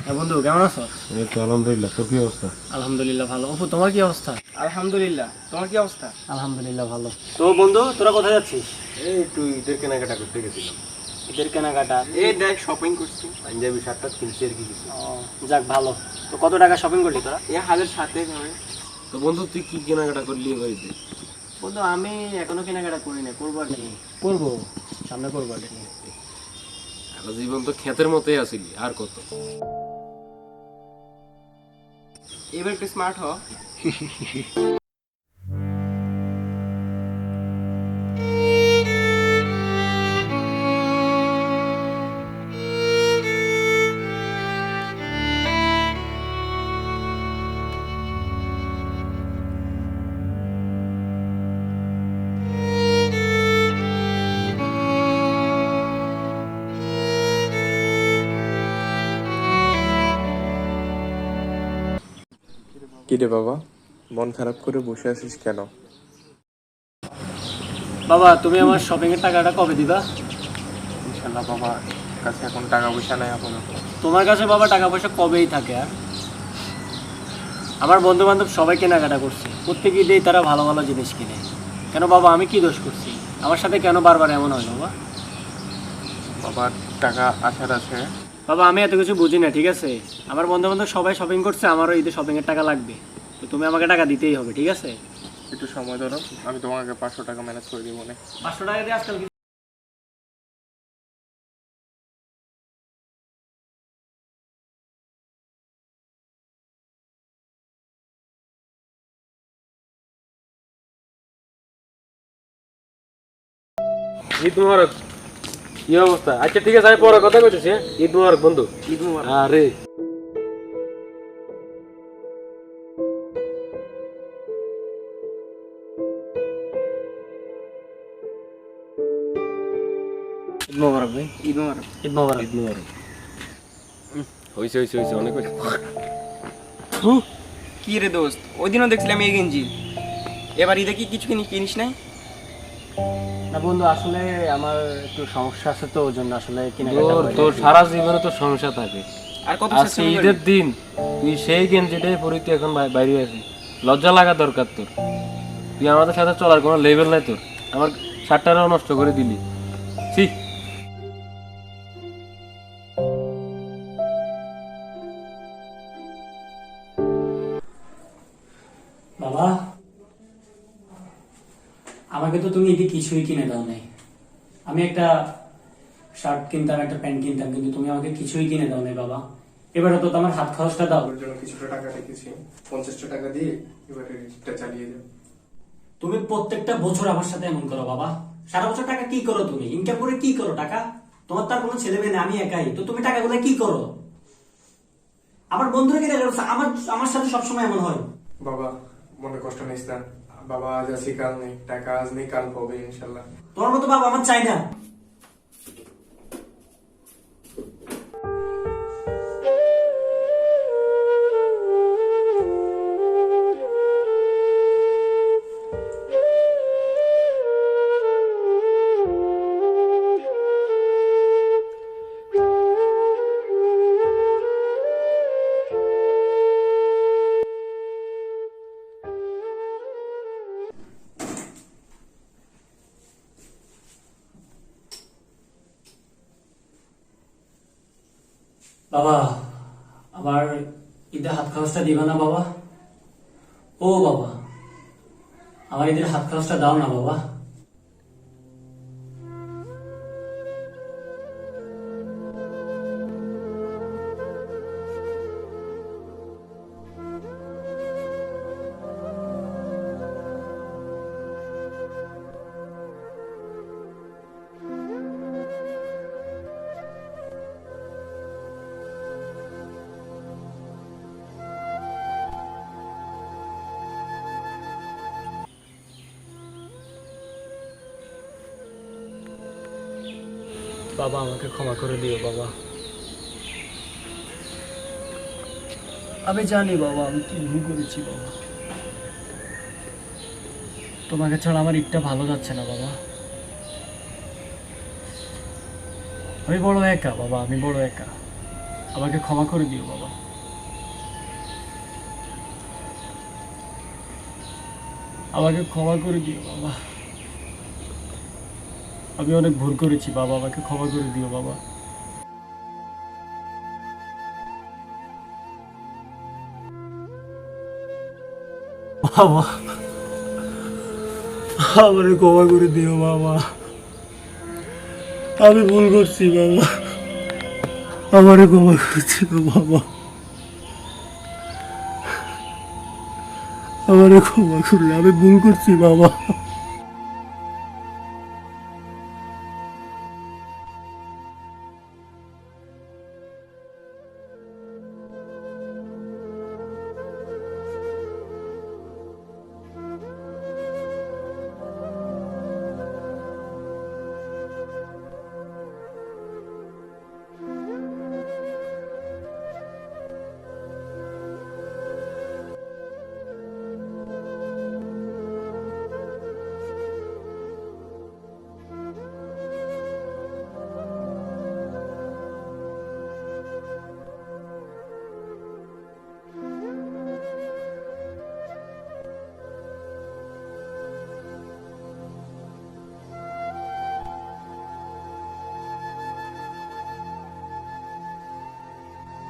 হ্যাঁ বন্ধু, কেমন আছো? এই তো আলহামদুলিল্লাহ। তোর কি অবস্থা? আলহামদুলিল্লাহ ভালো। অপু, তোমার কি অবস্থা? আলহামদুলিল্লাহ, তোমার কি অবস্থা? আলহামদুলিল্লাহ ভালো। তো বন্ধু, তোরা কোথায় যাচ্ছিস? এই একটু ঈদের কেনাকাটা করতে গেছিলাম। ঈদের কেনাকাটা? এই দেখ শপিং করছি। পাঞ্জাবি শার্টটা কিনছি আর কি কিছু। ও, যাক ভালো। তো কত টাকা শপিং করলি তোরা? এই হাজার সাথে হবে। তো বন্ধু তুই কি কেনাকাটা করলি বাড়িতে? বন্ধু আমি এখনো কেনাকাটা করি না, করবো আর কি। করবো, সামনে করবো আর কি। এখন জীবন তো ক্ষেতের মতোই আসিলি, আর কত। এবার একটু স্মার্ট হ। কিরে বাবা, মন খারাপ করে বসে আছিস কেন? বাবা, তুমি আমার শপিং এর টাকাটা কবে দিবা? ইনশাল্লাহ বাবা, কাছে এখন টাকা পয়সা নাই আপাতত। তোমার কাছে বাবা টাকা পয়সা কবেই থাকে। আর আমার বন্ধু বান্ধব সবাই কেনাকাটা করছে, প্রত্যেক ঈদেই তারা ভালো ভালো জিনিস কিনে। কেন বাবা, আমি কি দোষ করছি? আমার সাথে কেন বারবার এমন হয় বাবা? বাবার টাকা আসার আছে। বাবা, আমি এত কিছু বুঝি না, ঠিক আছে? আমার বন্ধু বান্ধব সবাই শপিং করছে, আমারও ঈদে শপিং এর টাকা লাগবে। তো তুমি আমাকে টাকা দিতেই হবে, ঠিক আছে? একটু সময় ধরো, আমি তোমাকে 500 টাকা ম্যানেজ করে দিব মনে। 500 টাকা দিয়ে আজকাল ঈদ মুবারক। কি অবস্থা? আচ্ছা ঠিক আছে, আমি পরে কথা কইতেছি। ঈদ মুবারক বন্ধু। ঈদ মুবারক। আরে ঈদ মোবারক ভাই। ঈদ মুবারক। ঈদ মোবারক। ঈদ মুবারক। হইছে হইছে হইছে, অনেক হইছে। কি রে দোস্ত, ওই দিনও দেখছিলাম এই গেঞ্জি। এবার ঈদে কি কিছু কিনিস নাই? না বন্ধু, আসলে আমার একটু সমস্যা আছে, তো ওই জন্য আসলে কেনাকাটা তোর করি তোর না। সারা জীবনে তো সমস্যা থাকে। আর কত আজকে শেষ ঈদের দিন তুই সেই গেঞ্জিটাই পরি, তুই এখন বাইরে আছিস। লজ্জা লাগা দরকার তোর। তুই আমাদের সাথে চলার কোনো লেভেল নাই তোর। আমার শার্টটারও নষ্ট করে দিলি। ঠিক বাবা, আমাকে তো তুমি ঈদে কিছুই কিনে দাও নাই। আমি একটা শার্ট কিনতাম, একটা প্যান্ট কিনতাম, কিন্তু তুমি আমাকে কিছুই কিনে দাও নাই বাবা। এবারে তো তোমার হাত খরচটা দাও। ওর জন্য কিছুটা টাকা রেখেছি, 50টা টাকা দিয়ে এবারে রিচার্জটা চালিয়ে যাও। তুমি প্রত্যেকটা বছর আমার সাথে এমন করো বাবা। সারা বছর টাকা কি করো? তুমি ইনকাম করে কি করো টাকা? তোমার তার কোনো ছেলে মেয়ে নেই, আমি একাই। তো তুমি টাকাগুলো কি করো? আমার বন্ধুরা কিনে দাও, আমার আমার সাথে সবসময় এমন হয়। বাবা মনে কষ্ট নিস না, বাবা আজ আছি কাল নেই, টাকা আজ নেই কাল পাবে ইনশাল্লাহ। তোমার মতো বাবা আমার চাই না। বাবা, আমার ঈদের হাত খরচটা দিবা না বাবা? ও বাবা, আমার ঈদের হাত খরচটা দাও না বাবা। বাবা, আমাকে ক্ষমা করে দিও বাবা। আমি জানি বাবা, আমি কি ভুল করেছি বাবা। তোমাকে ছাড়া আমার ঈদটা ভালো যাচ্ছে না বাবা। আমি বড় একা বাবা, আমি বড় একা। আমাকে ক্ষমা করে দিও বাবা। আমাকে ক্ষমা করে দিও বাবা। আমি অনেক ভুল করেছি বাবা, আমাকে ক্ষমা করে দিও বাবা। বাবা, আমারে ক্ষমা করে দিও বাবা। আমি ভুল করছি বাবা, আমারে ক্ষমা করে দিও বাবা। আমারে ক্ষমা করে, আমি ভুল করছি বাবা।